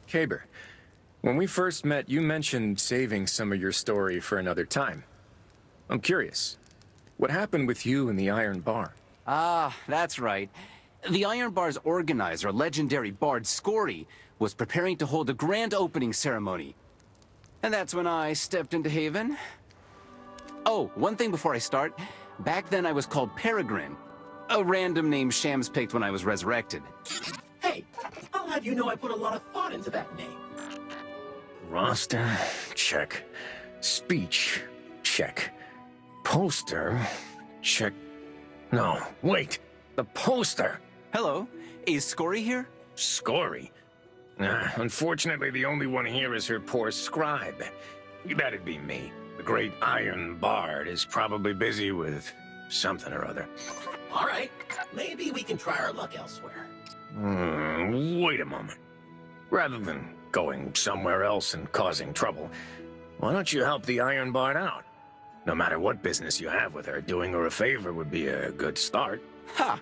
Kabr, when we first met, you mentioned saving some of your story for another time. I'm curious, what happened with you and the Iron Bar? Ah, that's right. The Iron Bar's organizer, legendary bard Skorri, was preparing to hold a grand opening ceremony. And that's when I stepped into Haven. Oh, one thing before I start. Back then I was called Peregrine, a random name Shams picked when I was resurrected. Hey, I'll have you know I put a lot of thought into that name. Roster, check. Speech, check. Poster, check. No, wait, the poster! Hello, is Skorri here? Skorri? Unfortunately, the only one here is her poor scribe. That'd be me. The great Iron Bard is probably busy with something or other. All right, maybe we can try our luck elsewhere. Wait a moment. Rather than going somewhere else and causing trouble, why don't you help the Iron Bard out? No matter what business you have with her, doing her a favor would be a good start. Ha!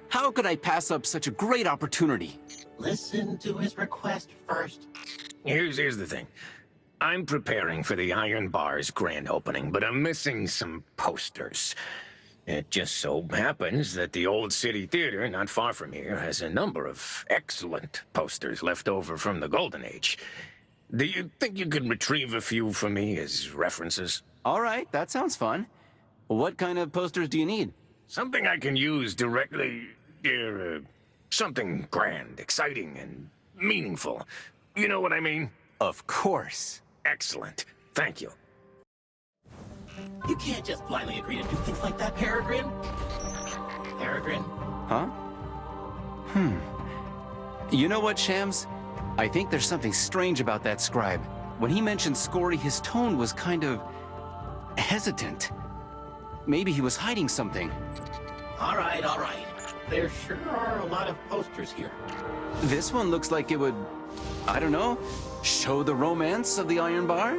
How could I pass up such a great opportunity? Listen to his request first. Here's the thing. I'm preparing for the Iron Bar's grand opening, but I'm missing some posters. It just so happens that the old city theater, not far from here, has a number of excellent posters left over from the Golden Age. Do you think you could retrieve a few for me as references? All right, that sounds fun. What kind of posters do you need? Something I can use directly... something grand, exciting, and meaningful. You know what I mean? Of course. Excellent. Thank you. You can't just blindly agree to do things like that, Peregrine. Peregrine? Huh? You know what, Shams? I think there's something strange about that scribe. When he mentioned Skorri, his tone was kind of... hesitant. Maybe he was hiding something. All right, all right. There sure are a lot of posters here. This one looks like it would, I don't know, show the romance of the Iron Bar?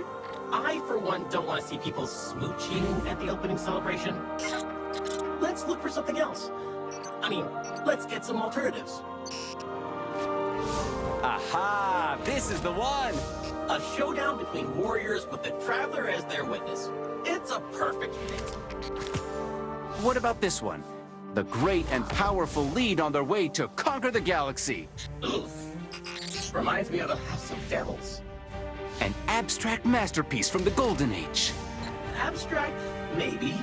I, for one, don't want to see people smooching at the opening celebration. Let's look for something else. I mean, let's get some alternatives. Aha! This is the one! A showdown between warriors with the Traveler as their witness. It's a perfect fit. What about this one? The great and powerful lead on their way to conquer the galaxy. Oof. Reminds me of the House of Devils. An abstract masterpiece from the Golden Age. Abstract, maybe.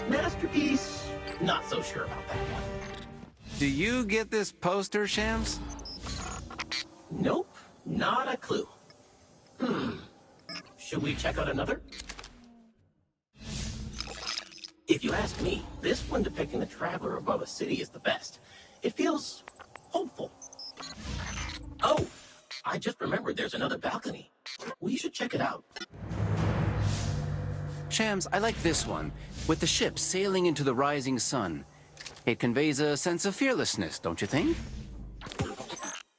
Masterpiece, not so sure about that one. Do you get this poster, Shams? Nope, not a clue. Should we check out another? If you ask me, this one depicting the Traveler above a city is the best. It feels hopeful. Oh, I just remembered there's another balcony. We should check it out. Shams, I like this one, with the ship sailing into the rising sun. It conveys a sense of fearlessness, don't you think?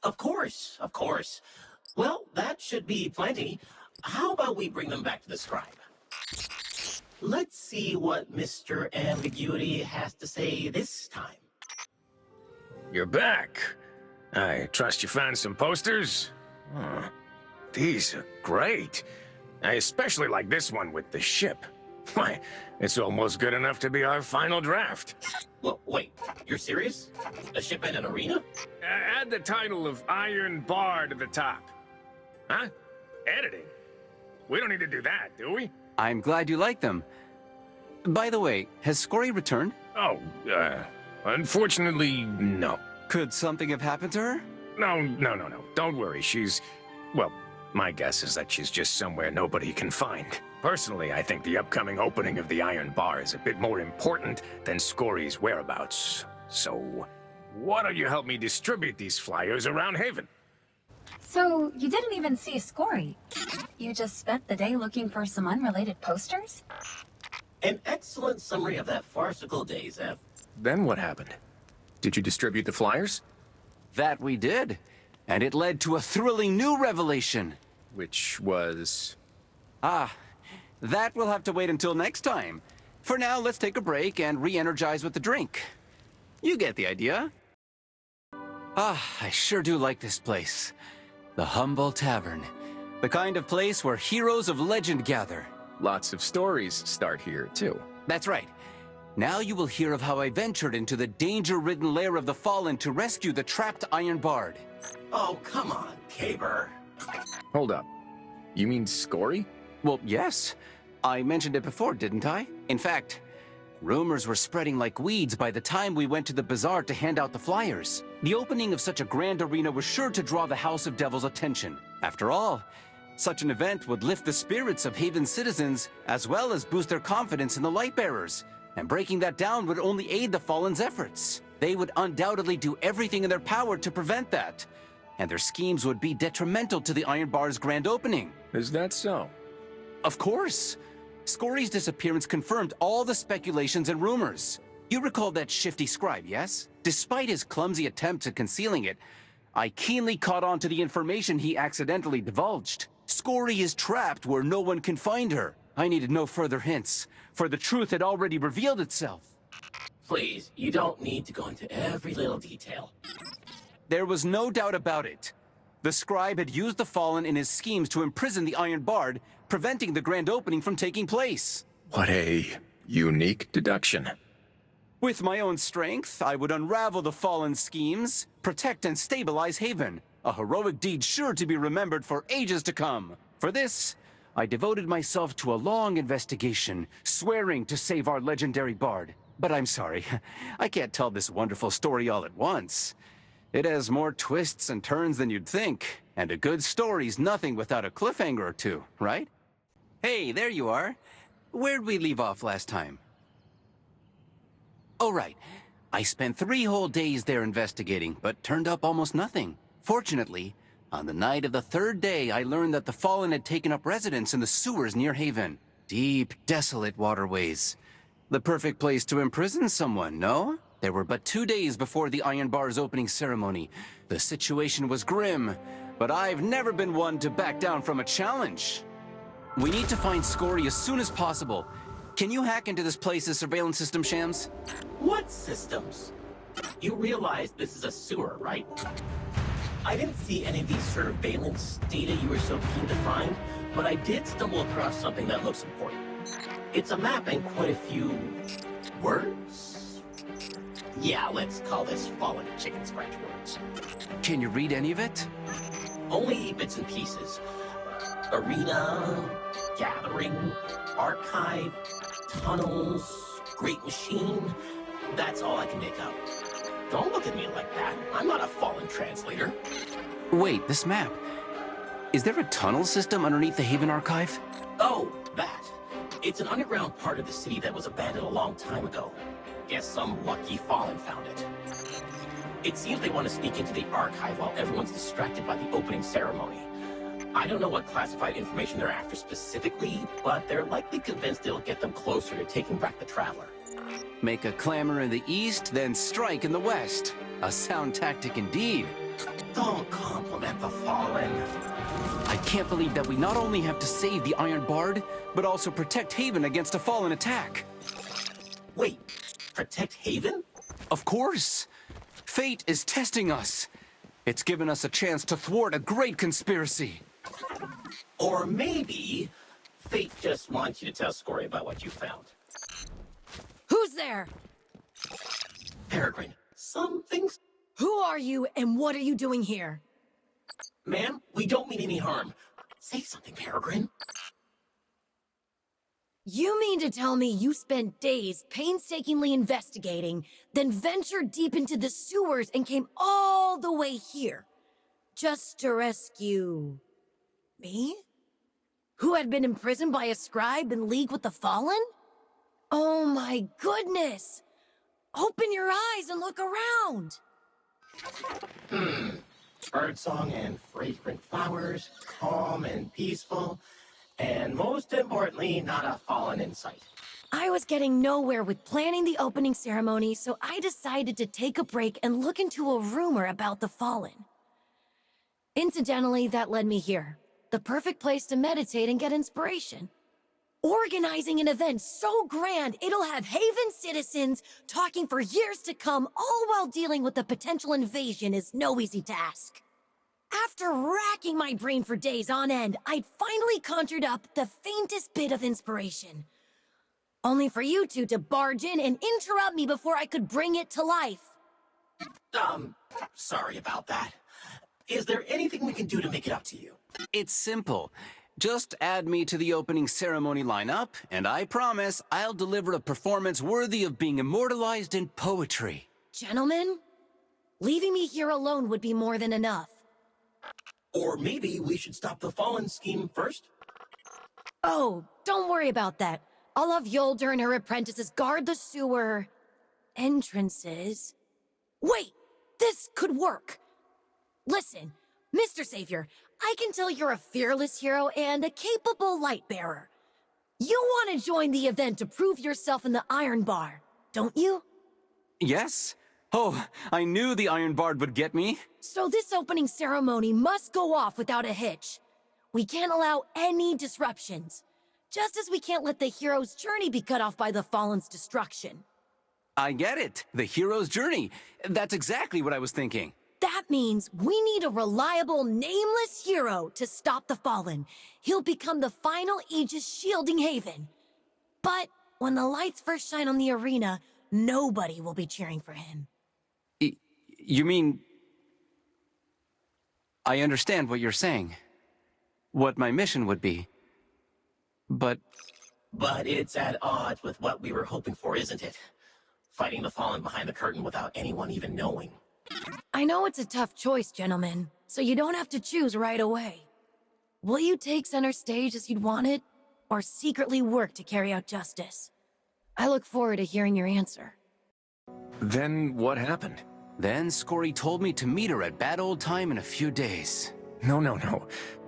Of course, of course. Well, that should be plenty. How about we bring them back to the scribe? Let's see what Mr. Ambiguity has to say this time. You're back. I trust you found some posters? These are great. I especially like this one with the ship. Why, it's almost good enough to be our final draft. Well, wait, you're serious? A ship and an arena? Add the title of Iron Bar to the top. Huh? Editing? We don't need to do that, do we? I'm glad you like them. By the way, has Skorri returned? Oh, unfortunately, no. Could something have happened to her? No. Don't worry, she's... Well, my guess is that she's just somewhere nobody can find. Personally, I think the upcoming opening of the Iron Bar is a bit more important than Skorri's whereabouts. So, why don't you help me distribute these flyers around Haven? So, you didn't even see Skorri? You just spent the day looking for some unrelated posters? An excellent summary of that farcical day, Zev. Then what happened? Did you distribute the flyers? That we did. And it led to a thrilling new revelation. Which was... Ah, that will have to wait until next time. For now, let's take a break and re-energize with the drink. You get the idea. Ah, I sure do like this place. The humble tavern. The kind of place where heroes of legend gather. Lots of stories start here, too. That's right. Now you will hear of how I ventured into the danger-ridden lair of the Fallen to rescue the trapped Iron Bard. Oh, come on, Kabr. Hold up. You mean Skorri? Well, yes. I mentioned it before, didn't I? In fact, rumors were spreading like weeds by the time we went to the bazaar to hand out the flyers. The opening of such a grand arena was sure to draw the House of Devil's attention. After all, such an event would lift the spirits of Haven's citizens, as well as boost their confidence in the Lightbearers. And breaking that down would only aid the Fallen's efforts. They would undoubtedly do everything in their power to prevent that. And their schemes would be detrimental to the Iron Bar's grand opening. Is that so? Of course. Skorri's disappearance confirmed all the speculations and rumors. You recall that shifty scribe, yes? Despite his clumsy attempts at concealing it, I keenly caught on to the information he accidentally divulged. Skorri is trapped where no one can find her. I needed no further hints, for the truth had already revealed itself. Please, you don't need to go into every little detail. There was no doubt about it. The scribe had used the Fallen in his schemes to imprison the Iron Bard, preventing the grand opening from taking place. What a unique deduction. With my own strength, I would unravel the Fallen's schemes, protect and stabilize Haven, a heroic deed sure to be remembered for ages to come. For this, I devoted myself to a long investigation, swearing to save our legendary bard. But I'm sorry, I can't tell this wonderful story all at once. It has more twists and turns than you'd think, and a good story's nothing without a cliffhanger or two, right? Hey, there you are. Where'd we leave off last time? Oh, right. I spent 3 whole days there investigating, but turned up almost nothing. Fortunately, on the night of the 3rd day, I learned that the Fallen had taken up residence in the sewers near Haven. Deep, desolate waterways. The perfect place to imprison someone, no? There were but 2 days before the Iron Bar's opening ceremony. The situation was grim, but I've never been one to back down from a challenge. We need to find Skorri as soon as possible. Can you hack into this place's surveillance system, Shams? What systems? You realize this is a sewer, right? I didn't see any of these surveillance data you were so keen to find, but I did stumble across something that looks important. It's a map and quite a few words? Yeah, let's call this Fallen Chicken Scratch words. Can you read any of it? Only bits and pieces. Arena, gathering, archive, tunnels, great machine. That's all I can make out. Don't look at me like that. I'm not a Fallen translator. Wait, this map. Is there a tunnel system underneath the Haven Archive? Oh, that. It's an underground part of the city that was abandoned a long time ago. Guess some lucky Fallen found it. It seems they want to sneak into the archive while everyone's distracted by the opening ceremony. I don't know what classified information they're after specifically, but they're likely convinced it'll get them closer to taking back the Traveler. Make a clamor in the east, then strike in the west. A sound tactic indeed. Don't compliment the Fallen. I can't believe that we not only have to save the Iron Bard, but also protect Haven against a Fallen attack. Wait, protect Haven? Of course. Fate is testing us. It's given us a chance to thwart a great conspiracy. Or maybe Fate just wants you to tell Skorri about what you found. Who's there? Peregrine, something's... Who are you and what are you doing here? Ma'am, we don't mean any harm. Say something, Peregrine. You mean to tell me you spent days painstakingly investigating, then ventured deep into the sewers and came all the way here, just to rescue... me? Who had been imprisoned by a scribe in league with the Fallen? Oh my goodness! Open your eyes and look around! Birdsong and fragrant flowers, calm and peaceful, and most importantly, not a Fallen in sight. I was getting nowhere with planning the opening ceremony, so I decided to take a break and look into a rumor about the Fallen. Incidentally, that led me here. The perfect place to meditate and get inspiration. Organizing an event so grand, it'll have Haven citizens talking for years to come, all while dealing with a potential invasion is no easy task. After racking my brain for days on end, I'd finally conjured up the faintest bit of inspiration. Only for you two to barge in and interrupt me before I could bring it to life. Sorry about that. Is there anything we can do to make it up to you? It's simple. Just add me to the opening ceremony lineup, and I promise I'll deliver a performance worthy of being immortalized in poetry. Gentlemen, leaving me here alone would be more than enough. Or maybe we should stop the Fallen scheme first? Oh, don't worry about that. I'll have Yolder and her apprentices guard the sewer entrances. Wait, this could work. Listen, Mr. Savior, I can tell you're a fearless hero and a capable light bearer. You want to join the event to prove yourself in the Iron Bar, don't you? Yes? Oh, I knew the Iron Bard would get me. So this opening ceremony must go off without a hitch. We can't allow any disruptions. Just as we can't let the hero's journey be cut off by the Fallen's destruction. I get it. The hero's journey. That's exactly what I was thinking. That means we need a reliable, nameless hero to stop the Fallen. He'll become the final Aegis shielding haven. But when the lights first shine on the arena, nobody will be cheering for him. You mean... I understand what you're saying. What my mission would be. But it's at odds with what we were hoping for, isn't it? Fighting the Fallen behind the curtain without anyone even knowing. I know it's a tough choice, gentlemen, so you don't have to choose right away. Will you take center stage as you'd want it, or secretly work to carry out justice? I look forward to hearing your answer. Then what happened? then Skorri told me to meet her at Bad Old Time in a few days. No.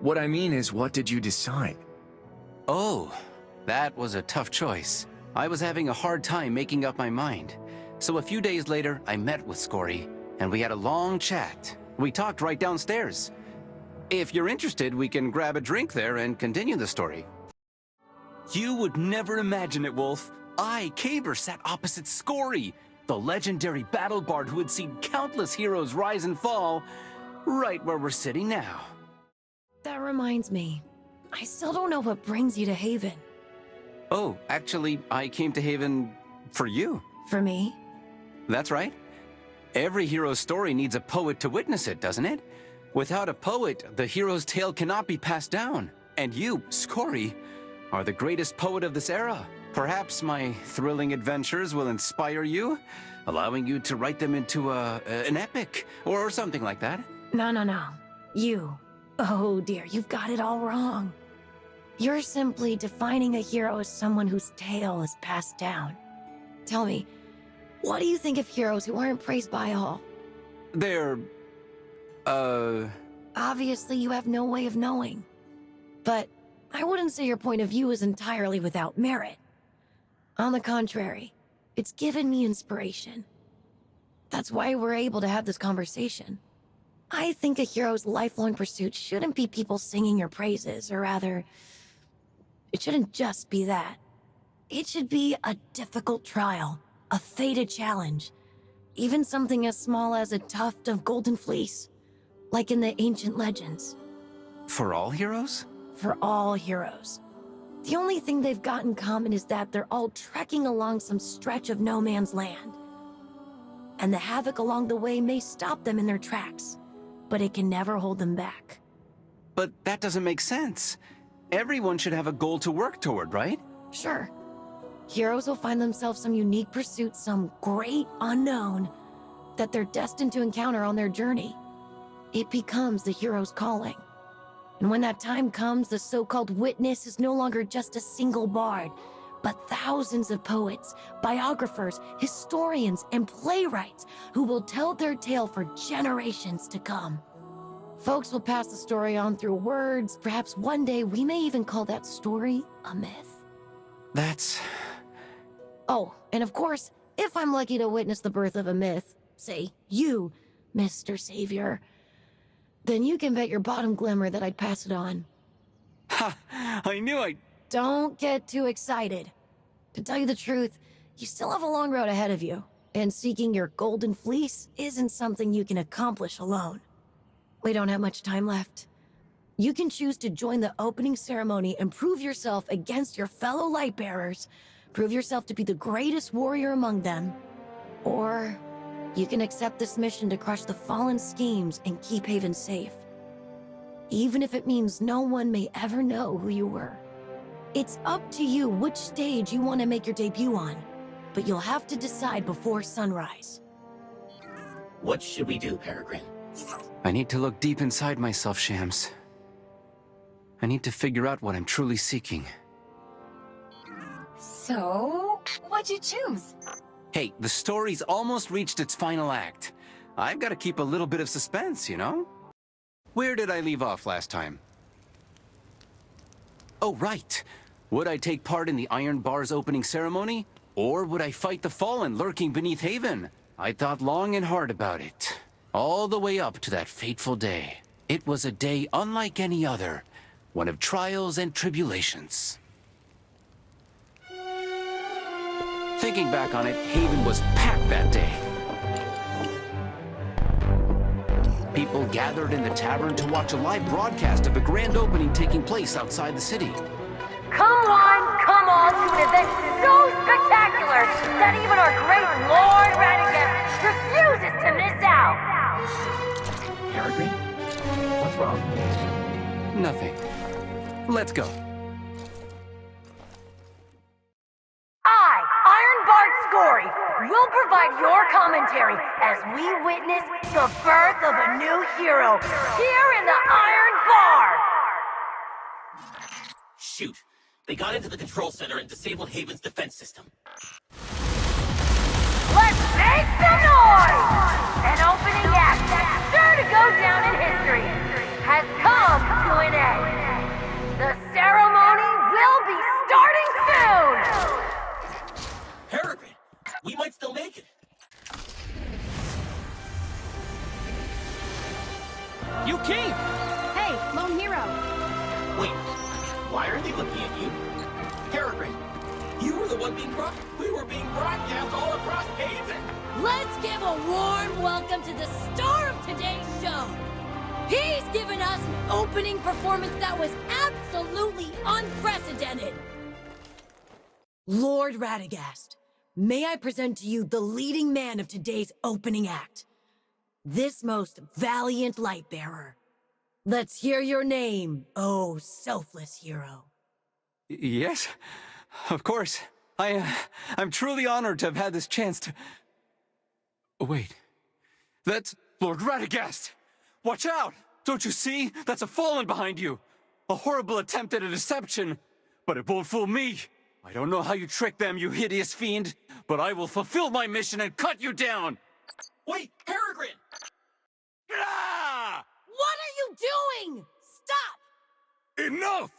What I mean is, what did you decide? Oh, that was a tough choice. I was having a hard time making up my mind. So a few days later, I met with Skorri, and we had a long chat. We talked right downstairs. If you're interested, we can grab a drink there and continue the story. You would never imagine it, Wolf. I, Kabr, sat opposite Skorri, the legendary battle bard who had seen countless heroes rise and fall, right where we're sitting now. That reminds me, I still don't know what brings you to Haven. Oh, actually, I came to Haven for you. For me? That's right. Every hero's story needs a poet to witness it, doesn't it? Without a poet, the hero's tale cannot be passed down. And you, Skorri, are the greatest poet of this era. Perhaps my thrilling adventures will inspire you, allowing you to write them into an epic, or something like that. No. You. Oh dear, you've got it all wrong. You're simply defining a hero as someone whose tale is passed down. Tell me, what do you think of heroes who aren't praised by all? They're... Obviously, you have no way of knowing. But I wouldn't say your point of view is entirely without merit. On the contrary, it's given me inspiration. That's why we're able to have this conversation. I think a hero's lifelong pursuit shouldn't be people singing your praises, or rather, it shouldn't just be that. It should be a difficult trial, a fated challenge, even something as small as a tuft of golden fleece, like in the ancient legends. For all heroes? For all heroes. The only thing they've got in common is that they're all trekking along some stretch of no man's land. And the havoc along the way may stop them in their tracks, but it can never hold them back. But that doesn't make sense. Everyone should have a goal to work toward, right? Sure. Heroes will find themselves some unique pursuit, some great unknown, that they're destined to encounter on their journey. It becomes the hero's calling. And when that time comes, the so-called witness is no longer just a single bard, but thousands of poets, biographers, historians, and playwrights who will tell their tale for generations to come. Folks will pass the story on through words. Perhaps one day we may even call that story a myth. That's... Oh, and of course, if I'm lucky to witness the birth of a myth, say you, Mr. Savior, then you can bet your bottom glimmer that I'd pass it on. Ha! I knew I... Don't get too excited. To tell you the truth, you still have a long road ahead of you, and seeking your golden fleece isn't something you can accomplish alone. We don't have much time left. You can choose to join the opening ceremony and prove yourself against your fellow Lightbearers. Prove yourself to be the greatest warrior among them. Or you can accept this mission to crush the fallen schemes and keep Haven safe. Even if it means no one may ever know who you were. It's up to you which stage you want to make your debut on, but you'll have to decide before sunrise. What should we do, Peregrine? I need to look deep inside myself, Shams. I need to figure out what I'm truly seeking. So, what'd you choose? Hey, the story's almost reached its final act. I've got to keep a little bit of suspense, you know? Where did I leave off last time? Oh, right. Would I take part in the Iron Bar's opening ceremony? Or would I fight the Fallen lurking beneath Haven? I thought long and hard about it. All the way up to that fateful day. It was a day unlike any other. One of trials and tribulations. Thinking back on it, Haven was packed that day. People gathered in the tavern to watch a live broadcast of the grand opening taking place outside the city. Come on, come on to an event so spectacular that even our great Lord Radagast refuses to miss out! Peregrine? What's wrong? Nothing. Let's go. I, Ironbard Skorri, will provide your commentary as we witness the birth of a new hero here in the Iron Bar! Shoot! They got into the control center and disabled Haven's defense system. Let's make some noise! An opening act that's sure to go down in history has come to an end. The ceremony will be starting soon! Peregrine! We might still make it. You came! Hey, lone hero. Wait, why are they looking at you? Peregrine, you were the one being we were being broadcast all across Haven! Let's give a warm welcome to the star of today's show. He's given us an opening performance that was absolutely unprecedented. Lord Radagast, may I present to you the leading man of today's opening act. This most valiant Lightbearer. Let's hear your name, oh selfless hero. Yes, of course. I'm truly honored to have had this chance to... Oh, wait. That's Lord Radagast! Watch out! Don't you see? That's a Fallen behind you! A horrible attempt at a deception! But it won't fool me! I don't know how you tricked them, you hideous fiend, but I will fulfill my mission and cut you down! Wait, Peregrine! Ah! What are you doing? Stop! Enough!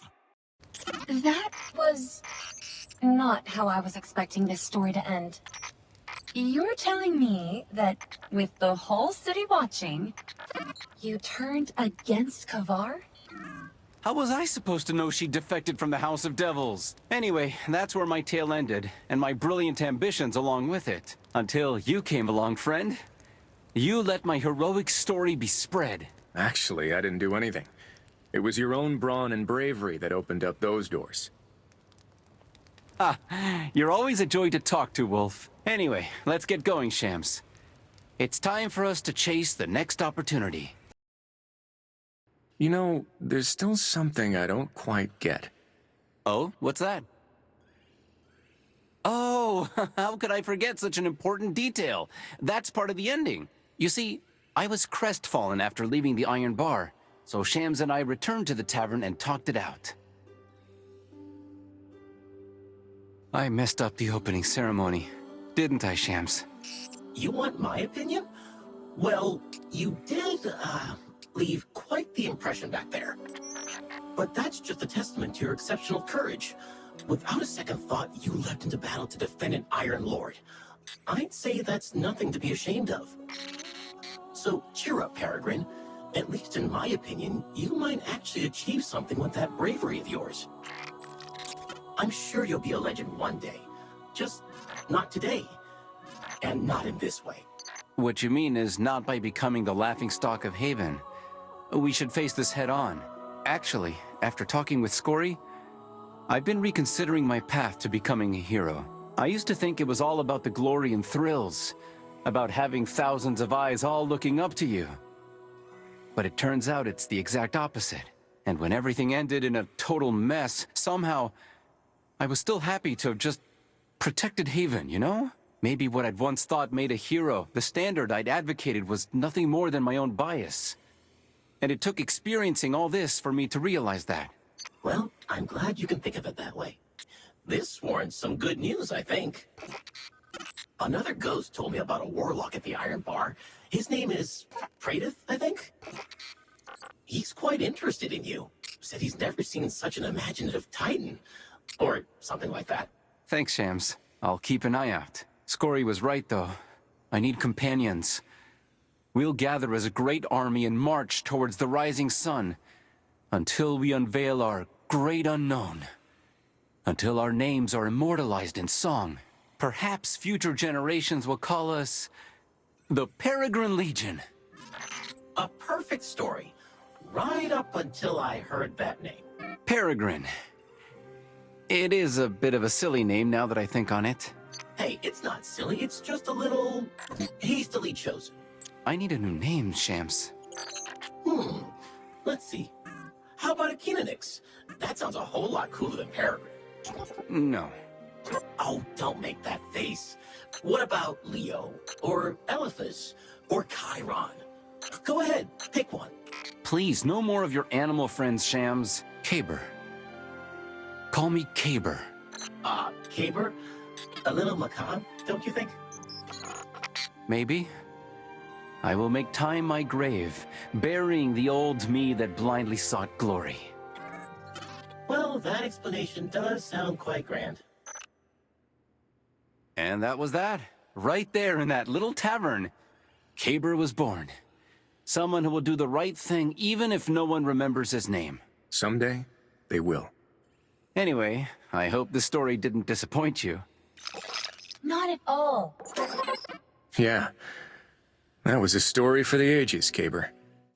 That was not how I was expecting this story to end. You're telling me that with the whole city watching, you turned against Kabr? How was I supposed to know she defected from the House of Devils? Anyway, that's where my tale ended, and my brilliant ambitions along with it. Until you came along, friend. You let my heroic story be spread. Actually, I didn't do anything. It was your own brawn and bravery that opened up those doors. Ah, you're always a joy to talk to, Wolf. Anyway, let's get going, Shams. It's time for us to chase the next opportunity. You know, there's still something I don't quite get. Oh, what's that? Oh, how could I forget such an important detail? That's part of the ending. You see, I was crestfallen after leaving the Iron Bar, so Shams and I returned to the tavern and talked it out. I messed up the opening ceremony, didn't I, Shams? You want my opinion? Well, you did, leave quite the impression back there. But that's just a testament to your exceptional courage. Without a second thought, you leapt into battle to defend an Iron Lord. I'd say that's nothing to be ashamed of. So cheer up, Peregrine. At least in my opinion, you might actually achieve something with that bravery of yours. I'm sure you'll be a legend one day. Just not today. And not in this way. What you mean is not by becoming the laughingstock of Haven. We should face this head on. Actually, after talking with Skorri, I've been reconsidering my path to becoming a hero. I used to think it was all about the glory and thrills, about having thousands of eyes all looking up to you. But it turns out it's the exact opposite. And when everything ended in a total mess, somehow, I was still happy to have just protected Haven, you know? Maybe what I'd once thought made a hero, the standard I'd advocated, was nothing more than my own bias. And it took experiencing all this for me to realize that. Well, I'm glad you can think of it that way. This warrants some good news, I think. Another ghost told me about a warlock at the Iron Bar. His name is Pradith, I think? He's quite interested in you. Said he's never seen such an imaginative titan. Or something like that. Thanks, Shams. I'll keep an eye out. Skorri was right, though. I need companions. We'll gather as a great army and march towards the rising sun, until we unveil our great unknown. Until our names are immortalized in song. Perhaps future generations will call us the Peregrine Legion. A perfect story. Right up until I heard that name. Peregrine. It is a bit of a silly name now that I think on it. Hey, it's not silly. It's just a little hastily chosen. I need a new name, Shams. Let's see. How about Akinonix? That sounds a whole lot cooler than Peregrine. No. Oh, don't make that face. What about Leo? Or Eliphas? Or Chiron? Go ahead, pick one. Please, no more of your animal friends, Shams. Kabr. Call me Kabr. Kabr? A little macabre, don't you think? Maybe. I will make time my grave, burying the old me that blindly sought glory. Well, that explanation does sound quite grand. And that was that. Right there in that little tavern, Kabr was born. Someone who will do the right thing even if no one remembers his name. Someday, they will. Anyway, I hope the story didn't disappoint you. Not at all. Yeah. That was a story for the ages, Kabr.